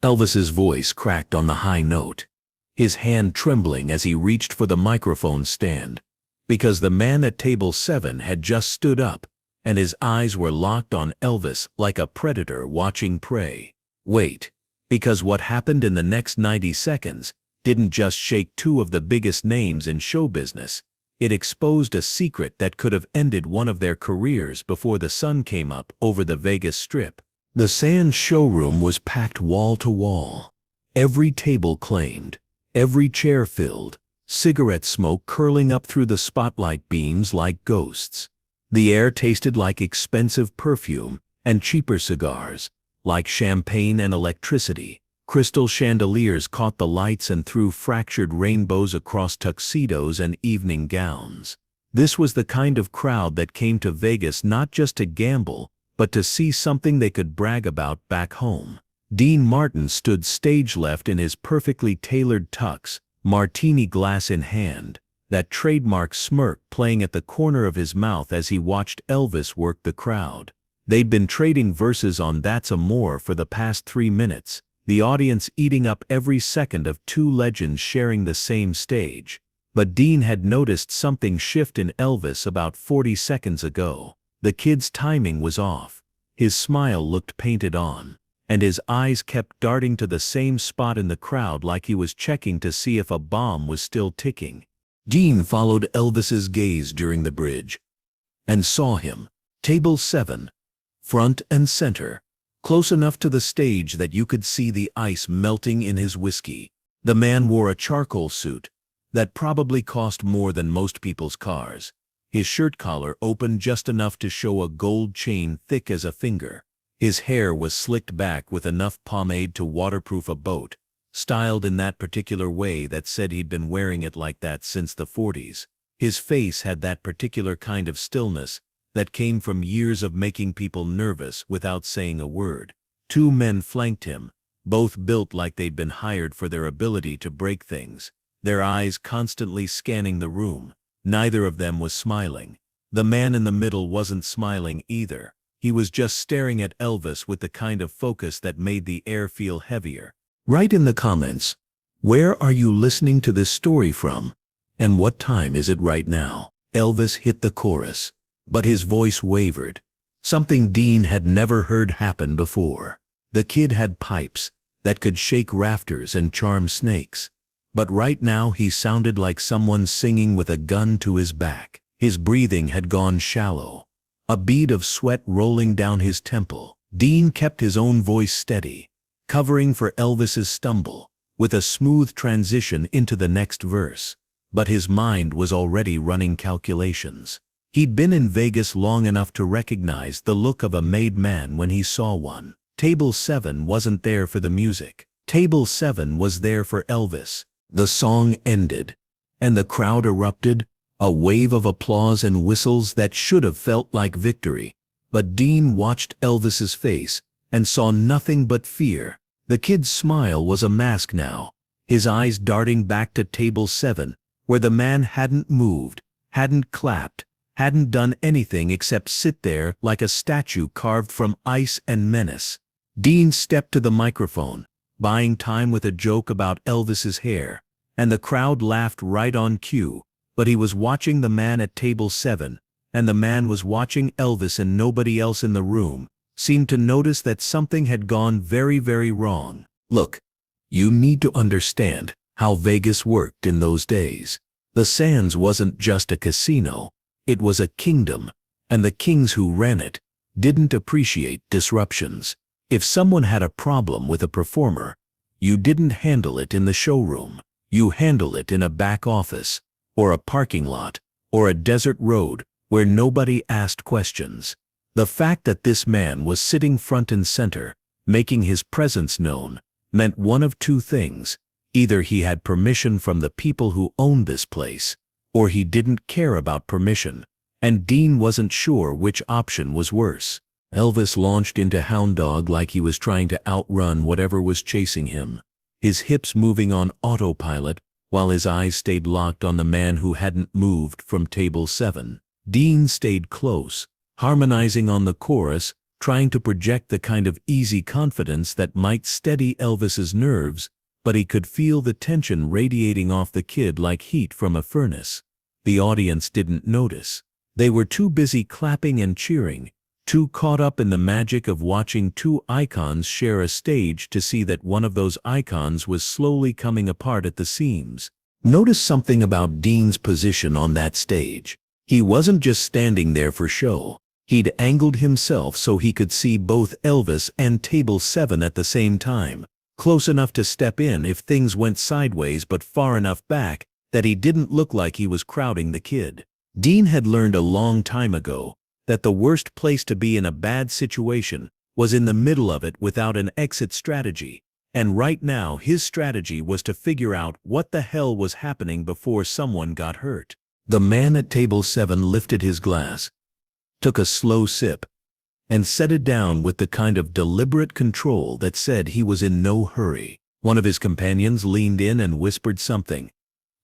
Elvis's voice cracked on the high note, his hand trembling as he reached for the microphone stand, because the man at table 7 had just stood up, and his eyes were locked on Elvis like a predator watching prey. Wait, because what happened in the next 90 seconds didn't just shake two of the biggest names in show business. It exposed a secret that could have ended one of their careers before the sun came up over the Vegas Strip. The Sands showroom was packed wall to wall. Every table claimed, every chair filled, cigarette smoke curling up through the spotlight beams like ghosts. The air tasted like expensive perfume and cheaper cigars, like champagne and electricity. Crystal chandeliers caught the lights and threw fractured rainbows across tuxedos and evening gowns. This was the kind of crowd that came to Vegas not just to gamble, but to see something they could brag about back home. Dean Martin stood stage left in his perfectly tailored tux, martini glass in hand, that trademark smirk playing at the corner of his mouth as he watched Elvis work the crowd. They'd been trading verses on That's Amore for the past 3 minutes, the audience eating up every second of two legends sharing the same stage. But Dean had noticed something shift in Elvis about 40 seconds ago. The kid's timing was off. His smile looked painted on, and his eyes kept darting to the same spot in the crowd like he was checking to see if a bomb was still ticking. Dean followed Elvis's gaze during the bridge, and saw him, table 7, front and center, close enough to the stage that you could see the ice melting in his whiskey. The man wore a charcoal suit that probably cost more than most people's cars. His shirt collar opened just enough to show a gold chain thick as a finger. His hair was slicked back with enough pomade to waterproof a boat, styled in that particular way that said he'd been wearing it like that since the 40s. His face had that particular kind of stillness that came from years of making people nervous without saying a word. 2 men flanked him, both built like they'd been hired for their ability to break things, their eyes constantly scanning the room. Neither of them was smiling. The man in the middle wasn't smiling either. He was just staring at Elvis with the kind of focus that made the air feel heavier. Write in the comments, where are you listening to this story from? And what time is it right now? Elvis hit the chorus, but his voice wavered. Something Dean had never heard happen before. The kid had pipes that could shake rafters and charm snakes. But right now he sounded like someone singing with a gun to his back. His breathing had gone shallow, a bead of sweat rolling down his temple. Dean kept his own voice steady, covering for Elvis's stumble, with a smooth transition into the next verse. But his mind was already running calculations. He'd been in Vegas long enough to recognize the look of a made man when he saw one. Table 7 wasn't there for the music. Table 7 was there for Elvis. The song ended, and the crowd erupted, a wave of applause and whistles that should have felt like victory. But Dean watched Elvis's face and saw nothing but fear. The kid's smile was a mask now, his eyes darting back to table 7, where the man hadn't moved, hadn't clapped, hadn't done anything except sit there like a statue carved from ice and menace. Dean stepped to the microphone, buying time with a joke about Elvis's hair, and the crowd laughed right on cue. But he was watching the man at table 7, and the man was watching Elvis, and nobody else in the room seemed to notice that something had gone very, very wrong. Look, you need to understand how Vegas worked in those days. The Sands wasn't just a casino, it was a kingdom, and the kings who ran it didn't appreciate disruptions. If someone had a problem with a performer, you didn't handle it in the showroom. You handled it in a back office, or a parking lot, or a desert road where nobody asked questions. The fact that this man was sitting front and center, making his presence known, meant one of two things. Either he had permission from the people who owned this place, or he didn't care about permission, and Dean wasn't sure which option was worse. Elvis launched into hound dog like he was trying to outrun whatever was chasing him, his hips moving on autopilot while his eyes stayed locked on the man who hadn't moved from table 7. Dean stayed close, harmonizing on the chorus, trying to project the kind of easy confidence that might steady Elvis's nerves, but he could feel the tension radiating off the kid like heat from a furnace. The audience didn't notice. They were too busy clapping and cheering, too caught up in the magic of watching two icons share a stage to see that one of those icons was slowly coming apart at the seams. Notice something about Dean's position on that stage. He wasn't just standing there for show. He'd angled himself so he could see both Elvis and Table 7 at the same time, close enough to step in if things went sideways but far enough back that he didn't look like he was crowding the kid. Dean had learned a long time ago that the worst place to be in a bad situation was in the middle of it without an exit strategy, and right now his strategy was to figure out what the hell was happening before someone got hurt. The man at Table 7 lifted his glass, took a slow sip, and set it down with the kind of deliberate control that said he was in no hurry. One of his companions leaned in and whispered something,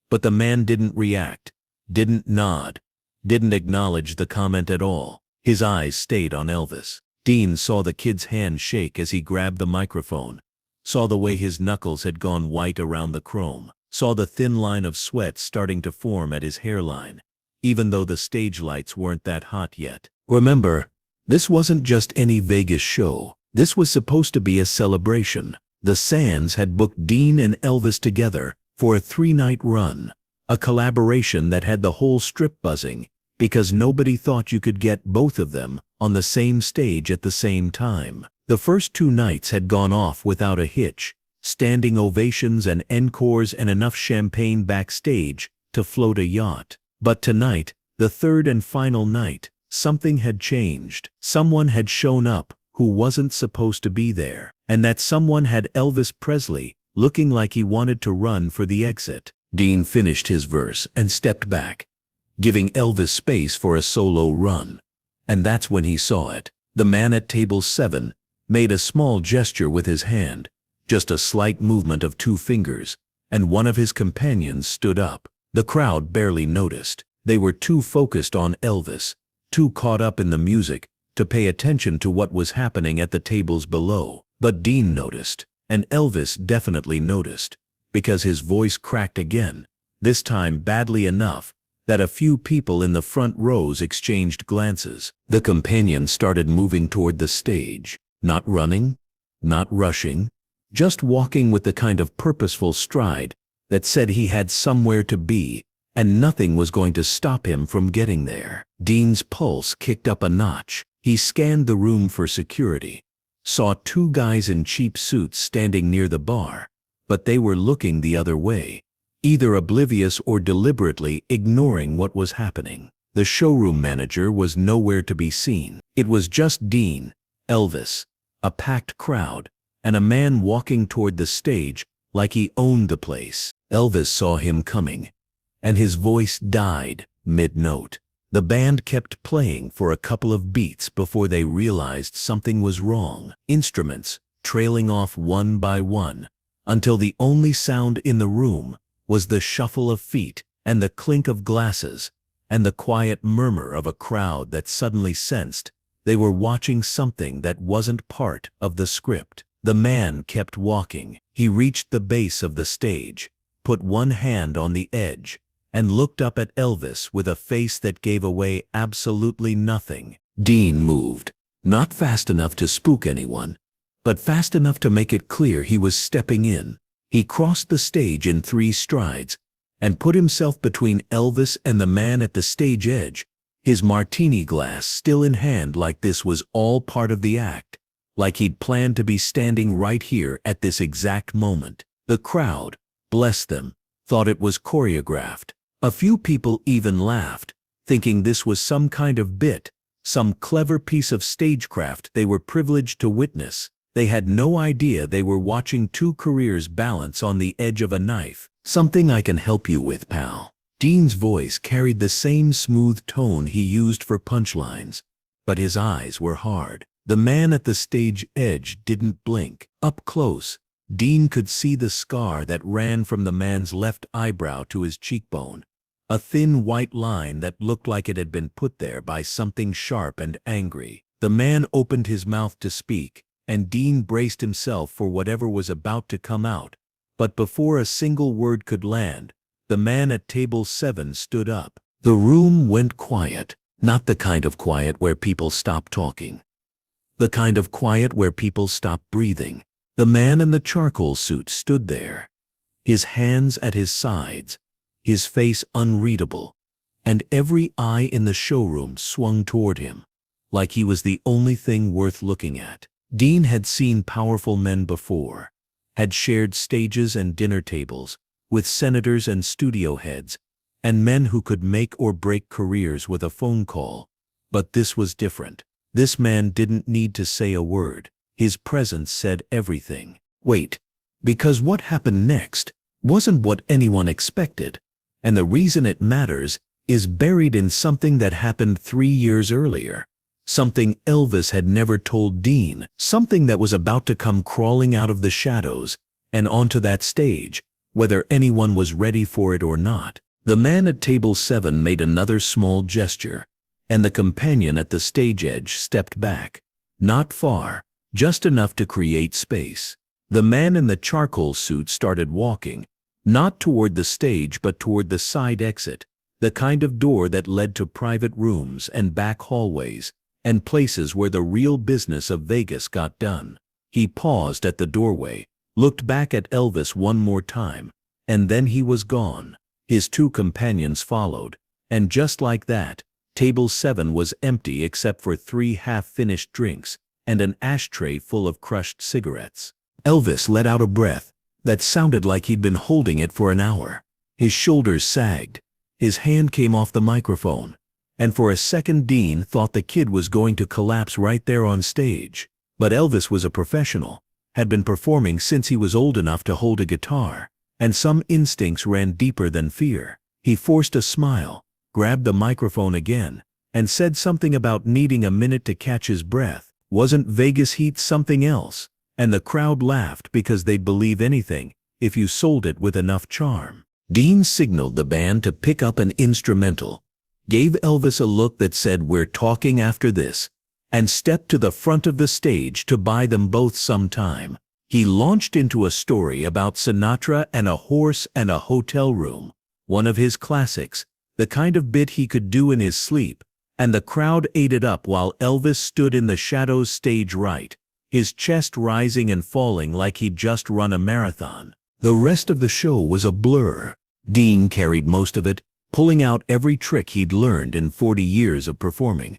but the man didn't react, didn't nod, didn't acknowledge the comment at all. His eyes stayed on Elvis. Dean saw the kid's hand shake as he grabbed the microphone, saw the way his knuckles had gone white around the chrome, saw the thin line of sweat starting to form at his hairline, even though the stage lights weren't that hot yet. Remember, this wasn't just any Vegas show. This was supposed to be a celebration. The Sands had booked Dean and Elvis together for a 3-night run, a collaboration that had the whole strip buzzing because nobody thought you could get both of them on the same stage at the same time. The first 2 nights had gone off without a hitch, standing ovations and encores and enough champagne backstage to float a yacht. But tonight, the third and final night, something had changed. Someone had shown up who wasn't supposed to be there, and that someone had Elvis Presley looking like he wanted to run for the exit. Dean finished his verse and stepped back, giving Elvis space for a solo run. And that's when he saw it. The man at Table 7 made a small gesture with his hand, just a slight movement of 2 fingers, and one of his companions stood up. The crowd barely noticed. They were too focused on Elvis, too caught up in the music, to pay attention to what was happening at the tables below. But Dean noticed, and Elvis definitely noticed, because his voice cracked again, this time badly enough that a few people in the front rows exchanged glances. The companion started moving toward the stage, not running, not rushing, just walking with the kind of purposeful stride that said he had somewhere to be, and nothing was going to stop him from getting there. Dean's pulse kicked up a notch. He scanned the room for security, saw 2 guys in cheap suits standing near the bar, but they were looking the other way, either oblivious or deliberately ignoring what was happening. The showroom manager was nowhere to be seen. It was just Dean, Elvis, a packed crowd, and a man walking toward the stage like he owned the place. Elvis saw him coming, and his voice died mid-note. The band kept playing for a couple of beats before they realized something was wrong. Instruments trailing off one by one, until the only sound in the room was the shuffle of feet and the clink of glasses and the quiet murmur of a crowd that suddenly sensed they were watching something that wasn't part of the script. The man kept walking. He reached the base of the stage, put one hand on the edge, and looked up at Elvis with a face that gave away absolutely nothing. Dean moved, not fast enough to spook anyone, but fast enough to make it clear he was stepping in. He crossed the stage in 3 strides and put himself between Elvis and the man at the stage edge, his martini glass still in hand, like this was all part of the act, like he'd planned to be standing right here at this exact moment. The crowd, bless them, thought it was choreographed. A few people even laughed, thinking this was some kind of bit, some clever piece of stagecraft they were privileged to witness. They had no idea they were watching 2 careers balance on the edge of a knife. "Something I can help you with, pal." Dean's voice carried the same smooth tone he used for punchlines, but his eyes were hard. The man at the stage edge didn't blink. Up close, Dean could see the scar that ran from the man's left eyebrow to his cheekbone, a thin white line that looked like it had been put there by something sharp and angry. The man opened his mouth to speak, and Dean braced himself for whatever was about to come out. But before a single word could land, the man at table 7 stood up. The room went quiet, not the kind of quiet where people stop talking. The kind of quiet where people stop breathing. The man in the charcoal suit stood there, his hands at his sides, his face unreadable, and every eye in the showroom swung toward him, like he was the only thing worth looking at. Dean had seen powerful men before, had shared stages and dinner tables with senators and studio heads, and men who could make or break careers with a phone call. But this was different. This man didn't need to say a word. His presence said everything. Wait, because what happened next wasn't what anyone expected, and the reason it matters is buried in something that happened 3 years earlier. Something Elvis had never told Dean, something that was about to come crawling out of the shadows and onto that stage, whether anyone was ready for it or not. The man at table 7 made another small gesture, and the companion at the stage edge stepped back. Not far, just enough to create space. The man in the charcoal suit started walking, not toward the stage but toward the side exit, the kind of door that led to private rooms and back hallways, and places where the real business of Vegas got done. He paused at the doorway, looked back at Elvis one more time, and then he was gone. His 2 companions followed, and just like that, table 7 was empty except for 3 half-finished drinks and an ashtray full of crushed cigarettes. Elvis let out a breath that sounded like he'd been holding it for an hour. His shoulders sagged, his hand came off the microphone, and for a second Dean thought the kid was going to collapse right there on stage. But Elvis was a professional, had been performing since he was old enough to hold a guitar, and some instincts ran deeper than fear. He forced a smile, grabbed the microphone again, and said something about needing a minute to catch his breath. Wasn't Vegas heat something else? And the crowd laughed because they'd believe anything if you sold it with enough charm. Dean signaled the band to pick up an instrumental, gave Elvis a look that said, "We're talking after this," and stepped to the front of the stage to buy them both some time. He launched into a story about Sinatra and a horse and a hotel room, one of his classics, the kind of bit he could do in his sleep, and the crowd ate it up while Elvis stood in the shadows stage right, his chest rising and falling like he'd just run a marathon. The rest of the show was a blur. Dean carried most of it, pulling out every trick he'd learned in 40 years of performing,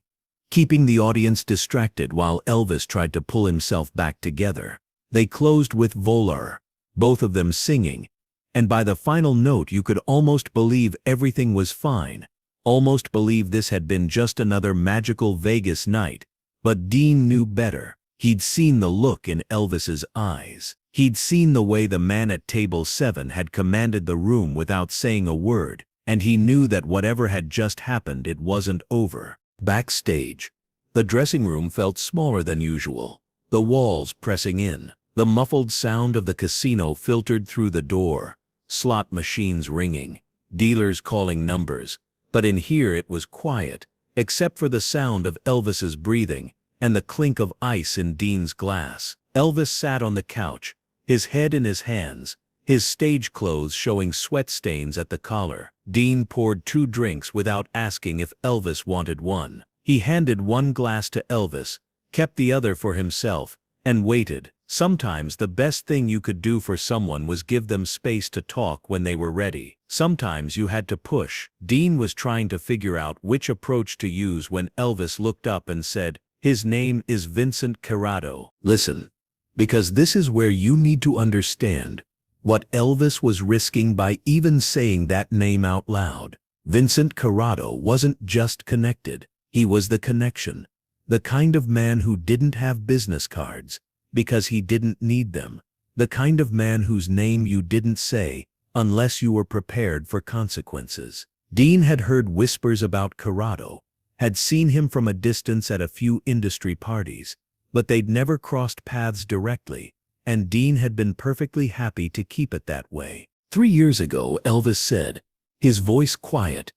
keeping the audience distracted while Elvis tried to pull himself back together. They closed with Volar, both of them singing, and by the final note you could almost believe everything was fine, almost believe this had been just another magical Vegas night. But Dean knew better. He'd seen the look in Elvis's eyes. He'd seen the way the man at table 7 had commanded the room without saying a word, and he knew that whatever had just happened, it wasn't over. Backstage, the dressing room felt smaller than usual, the walls pressing in. The muffled sound of the casino filtered through the door, slot machines ringing, dealers calling numbers. But in here it was quiet, except for the sound of Elvis's breathing and the clink of ice in Dean's glass. Elvis sat on the couch, his head in his hands, his stage clothes showing sweat stains at the collar. Dean poured 2 drinks without asking if Elvis wanted one. He handed one glass to Elvis, kept the other for himself, and waited. Sometimes the best thing you could do for someone was give them space to talk when they were ready. Sometimes you had to push. Dean was trying to figure out which approach to use when Elvis looked up and said, "His name is Vincent Corrado." Listen, because this is where you need to understand what Elvis was risking by even saying that name out loud. Vincent Corrado wasn't just connected. He was the connection, the kind of man who didn't have business cards because he didn't need them, the kind of man whose name you didn't say unless you were prepared for consequences. Dean had heard whispers about Corrado, had seen him from a distance at a few industry parties, but they'd never crossed paths directly, and Dean had been perfectly happy to keep it that way. 3 years ago, Elvis said, his voice quiet,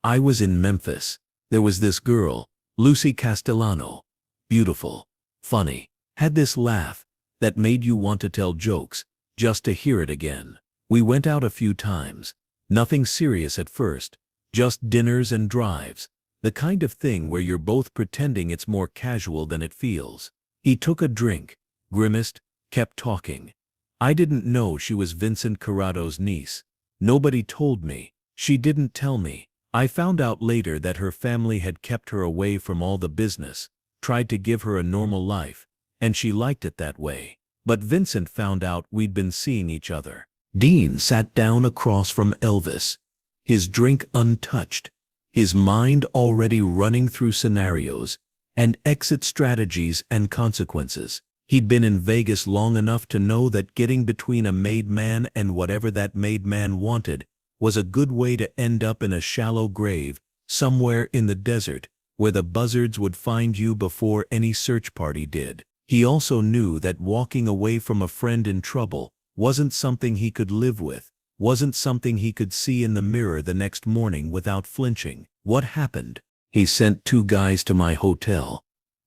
"I was in Memphis. There was this girl, Lucy Castellano. beautiful, funny, had this laugh that made you want to tell jokes just to hear it again. We went out a few times. Nothing serious at first, just dinners and drives, the kind of thing where you're both pretending it's more casual than it feels. He took a drink, grimaced, kept talking. I didn't know she was Vincent Corrado's niece. Nobody told me. She didn't tell me. I found out later that her family had kept her away from all the business, tried to give her a normal life, and she liked it that way. But Vincent found out we'd been seeing each other. Dean sat down across from Elvis, his drink untouched, his mind already running through scenarios and exit strategies and consequences. He'd been in Vegas long enough to know that getting between a made man and whatever that made man wanted was a good way to end up in a shallow grave somewhere in the desert where the buzzards would find you before any search party did. He also knew that walking away from a friend in trouble wasn't something he could live with, wasn't something he could see in the mirror the next morning without flinching. What happened? He sent 2 guys to my hotel.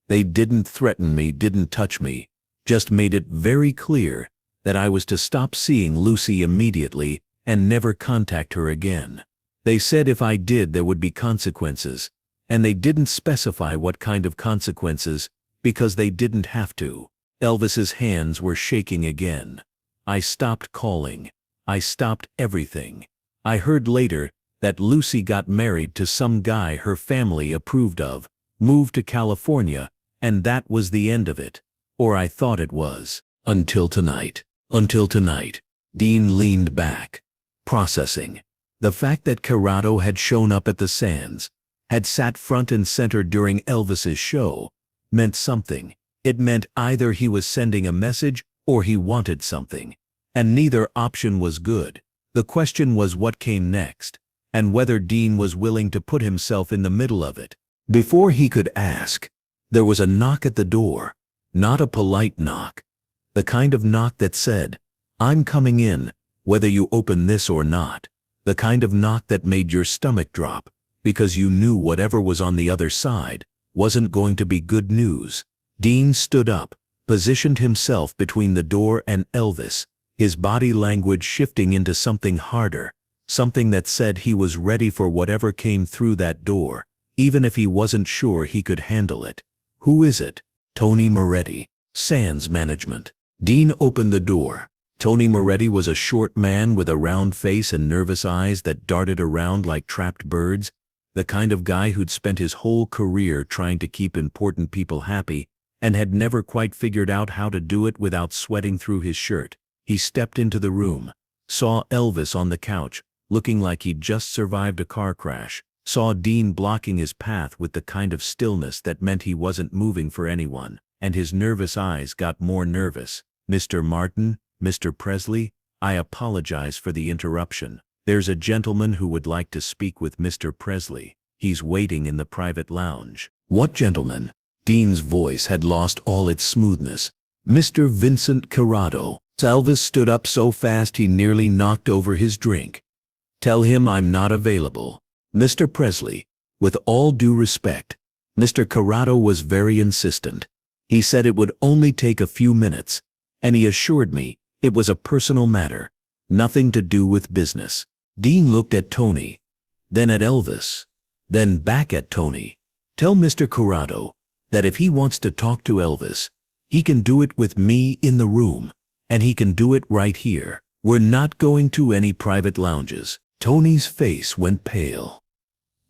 They didn't threaten me, didn't touch me, just made it very clear that I was to stop seeing Lucy immediately and never contact her again. They said if I did there would be consequences, and they didn't specify what kind of consequences because they didn't have to. Elvis's hands were shaking again. I stopped calling. I stopped everything. I heard later that Lucy got married to some guy her family approved of, moved to California, and that was the end of it. Or I thought it was. Until tonight. Until tonight. Dean leaned back, processing. The fact that Corrado had shown up at the Sands, had sat front and center during Elvis's show, meant something. It meant either he was sending a message or he wanted something. And neither option was good. The question was what came next, and whether Dean was willing to put himself in the middle of it. Before he could ask, there was a knock at the door. Not a polite knock. The kind of knock that said, "I'm coming in, whether you open this or not." The kind of knock that made your stomach drop, because you knew whatever was on the other side wasn't going to be good news. Dean stood up, positioned himself between the door and Elvis, his body language shifting into something harder, something that said he was ready for whatever came through that door, even if he wasn't sure he could handle it. "Who is it?" "Tony Moretti, Sands Management." Dean opened the door. Tony Moretti was a short man with a round face and nervous eyes that darted around like trapped birds, the kind of guy who'd spent his whole career trying to keep important people happy and had never quite figured out how to do it without sweating through his shirt. He stepped into the room, saw Elvis on the couch, looking like he'd just survived a car crash, saw Dean blocking his path with the kind of stillness that meant he wasn't moving for anyone, and his nervous eyes got more nervous. "Mr. Martin, Mr. Presley, I apologize for the interruption. There's a gentleman who would like to speak with Mr. Presley. He's waiting in the private lounge." "What gentleman?" Dean's voice had lost all its smoothness. "Mr. Vincent Corrado." Elvis stood up so fast he nearly knocked over his drink. "Tell him I'm not available. Mr. Presley, with all due respect." Mr. Corrado was very insistent. He said it would only take a few minutes, and he assured me it was a personal matter, nothing to do with business. Dean looked at Tony, then at Elvis, then back at Tony. "Tell Mr. Corrado that if he wants to talk to Elvis, he can do it with me in the room, and he can do it right here. We're not going to any private lounges." Tony's face went pale.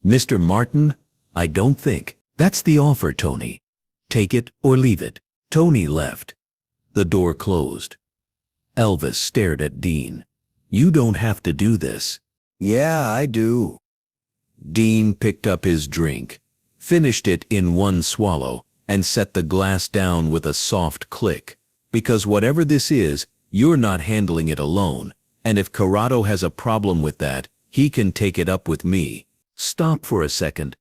"Mr. Martin, I don't think." "That's the offer, Tony. Take it or leave it." Tony left. The door closed. Elvis stared at Dean. "You don't have to do this." "Yeah, I do." Dean picked up his drink, finished it in one swallow, and set the glass down with a soft click. "Because whatever this is, you're not handling it alone, and if Corrado has a problem with that, he can take it up with me." Stop for a second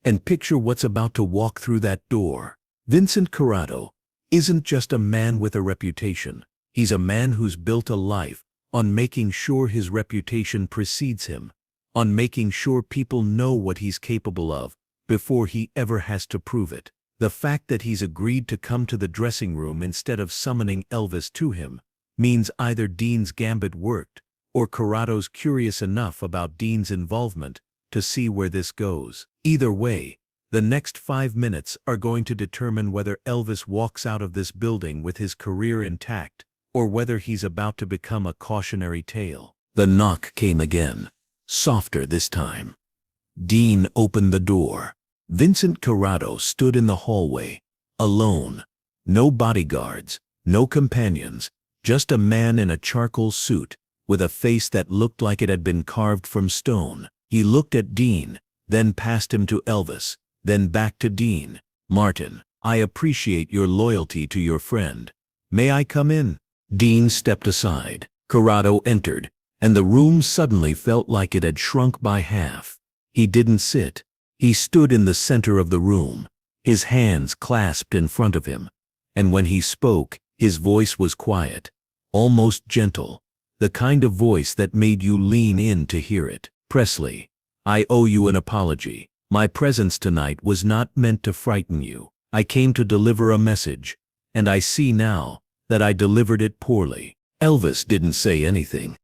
and picture what's about to walk through that door. Vincent Corrado isn't just a man with a reputation. He's a man who's built a life on making sure his reputation precedes him, on making sure people know what he's capable of before he ever has to prove it. The fact that he's agreed to come to the dressing room instead of summoning Elvis to him means either Dean's gambit worked or Corrado's curious enough about Dean's involvement to see where this goes. Either way, the next 5 minutes are going to determine whether Elvis walks out of this building with his career intact or whether he's about to become a cautionary tale. The knock came again, softer this time. Dean opened the door. Vincent Corrado stood in the hallway, alone. No bodyguards, no companions, just a man in a charcoal suit with a face that looked like it had been carved from stone. He looked at Dean, then passed him to Elvis, then back to Dean. "Martin, I appreciate your loyalty to your friend. May I come in?" Dean stepped aside. Corrado entered, and the room suddenly felt like it had shrunk by half. He didn't sit. He stood in the center of the room, his hands clasped in front of him, and when he spoke, his voice was quiet, almost gentle, the kind of voice that made you lean in to hear it. "Presley, I owe you an apology. My presence tonight was not meant to frighten you. I came to deliver a message, and I see now that I delivered it poorly." Elvis didn't say anything.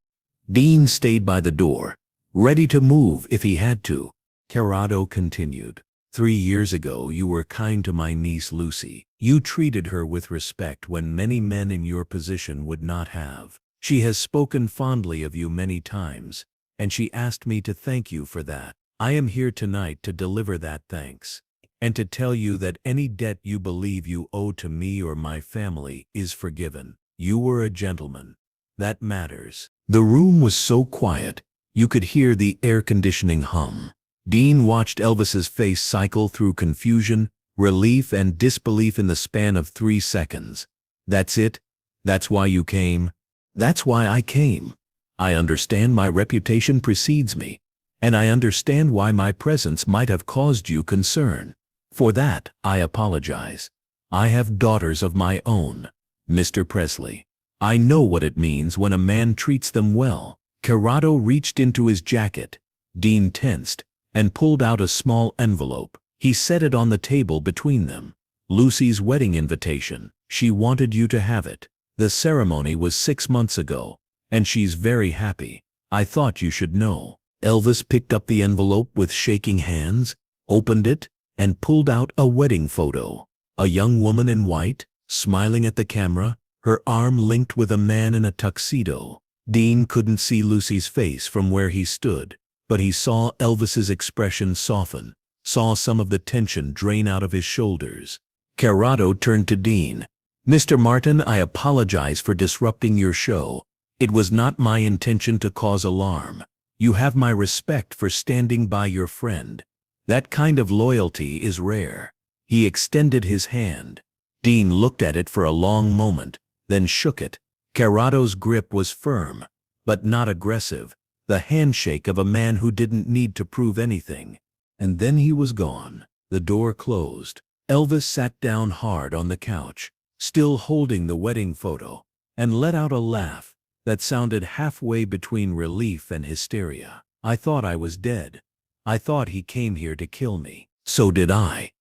Dean stayed by the door, ready to move if he had to. Corrado continued. 3 years ago you were kind to my niece Lucy. You treated her with respect when many men in your position would not have. She has spoken fondly of you many times, and she asked me to thank you for that. I am here tonight to deliver that thanks, and to tell you that any debt you believe you owe to me or my family is forgiven. You were a gentleman. That matters. The room was so quiet, you could hear the air conditioning hum. Dean watched Elvis's face cycle through confusion, relief, and disbelief in the span of 3 seconds. "That's it? That's why you came?" "That's why I came. I understand my reputation precedes me, and I understand why my presence might have caused you concern. For that, I apologize. I have daughters of my own, Mr. Presley. I know what it means when a man treats them well." Corrado reached into his jacket. Dean tensed and pulled out a small envelope. He set it on the table between them. "Lucy's wedding invitation. She wanted you to have it. The ceremony was 6 months ago, and she's very happy. I thought you should know." Elvis picked up the envelope with shaking hands, opened it, and pulled out a wedding photo. A young woman in white, smiling at the camera, her arm linked with a man in a tuxedo. Dean couldn't see Lucy's face from where he stood, but he saw Elvis's expression soften, saw some of the tension drain out of his shoulders. Corrado turned to Dean. "Mr. Martin, I apologize for disrupting your show. It was not my intention to cause alarm. You have my respect for standing by your friend. That kind of loyalty is rare." He extended his hand. Dean looked at it for a long moment, then shook it. Corrado's grip was firm, but not aggressive, the handshake of a man who didn't need to prove anything. And then he was gone. The door closed. Elvis sat down hard on the couch, still holding the wedding photo, and let out a laugh that sounded halfway between relief and hysteria. "I thought I was dead. I thought he came here to kill me." "So did I,"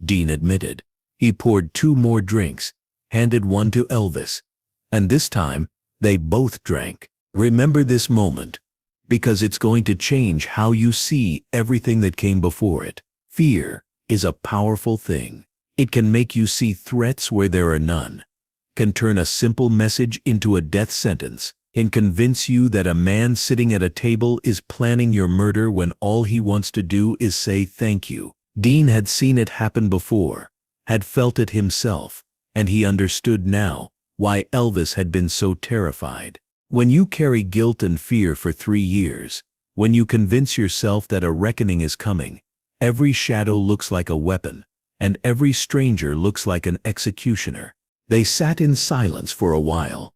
Dean admitted. He poured 2 more drinks, handed one to Elvis, and this time they both drank. "Remember this moment, because it's going to change how you see everything that came before it. Fear is a powerful thing. It can make you see threats where there are none, can turn a simple message into a death sentence, can convince you that a man sitting at a table is planning your murder when all he wants to do is say thank you." Dean had seen it happen before, had felt it himself, and he understood now why Elvis had been so terrified. When you carry guilt and fear for 3 years, when you convince yourself that a reckoning is coming, every shadow looks like a weapon, and every stranger looks like an executioner. They sat in silence for a while,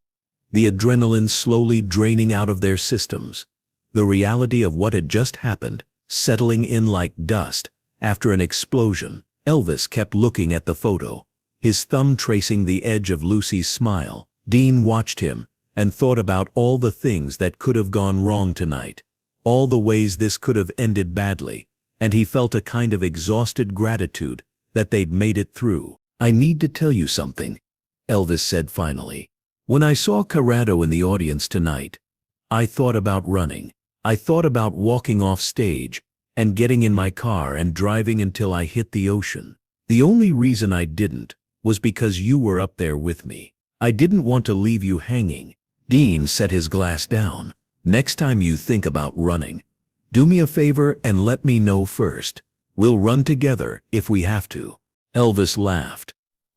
the adrenaline slowly draining out of their systems, the reality of what had just happened settling in like dust after an explosion. Elvis kept looking at the photo, his thumb tracing the edge of Lucy's smile. Dean watched him and thought about all the things that could have gone wrong tonight, all the ways this could have ended badly, and he felt a kind of exhausted gratitude that they'd made it through. "I need to tell you something," Elvis said finally. "When I saw Corrado in the audience tonight, I thought about running. I thought about walking off stage and getting in my car and driving until I hit the ocean. The only reason I didn't was because you were up there with me. I didn't want to leave you hanging." Dean set his glass down. "Next time you think about running, do me a favor and let me know first. We'll run together if we have to." Elvis laughed.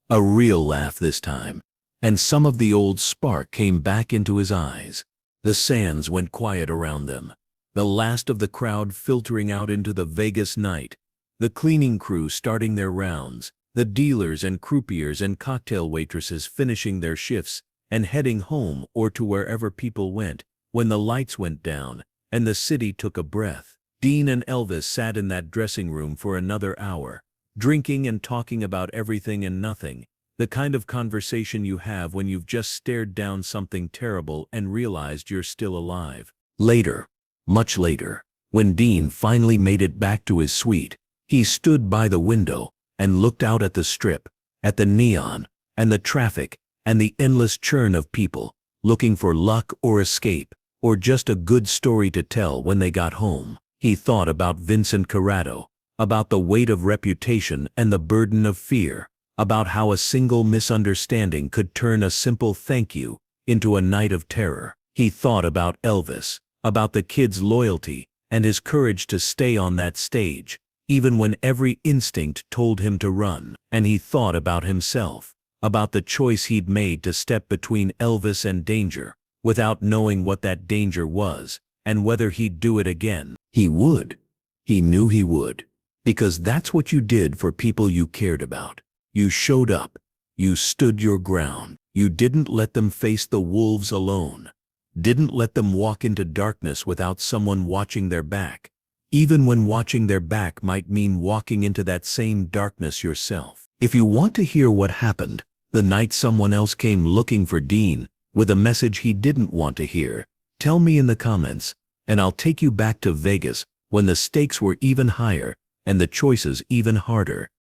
A real laugh this time, and some of the old spark came back into his eyes. The sands went quiet around them, the last of the crowd filtering out into the Vegas night, the cleaning crew starting their rounds, the dealers and croupiers and cocktail waitresses finishing their shifts and heading home or to wherever people went when the lights went down and the city took a breath. Dean and Elvis sat in that dressing room for another hour, drinking and talking about everything and nothing, the kind of conversation you have when you've just stared down something terrible and realized you're still alive. Later, much later, when Dean finally made it back to his suite, he stood by the window and looked out at the strip, at the neon, and the traffic, and the endless churn of people, looking for luck or escape, or just a good story to tell when they got home. He thought about Vincent Corrado, about the weight of reputation and the burden of fear, about how a single misunderstanding could turn a simple thank you into a night of terror. He thought about Elvis, about the kid's loyalty and his courage to stay on that stage, even when every instinct told him to run. And he thought about himself, about the choice he'd made to step between Elvis and danger, without knowing what that danger was, and whether he'd do it again. He would. He knew he would. Because that's what you did for people you cared about. You showed up. You stood your ground. You didn't let them face the wolves alone. Didn't let them walk into darkness without someone watching their back, even when watching their back might mean walking into that same darkness yourself. If you want to hear what happened the night someone else came looking for Dean with a message he didn't want to hear, tell me in the comments, and I'll take you back to Vegas when the stakes were even higher and the choices even harder.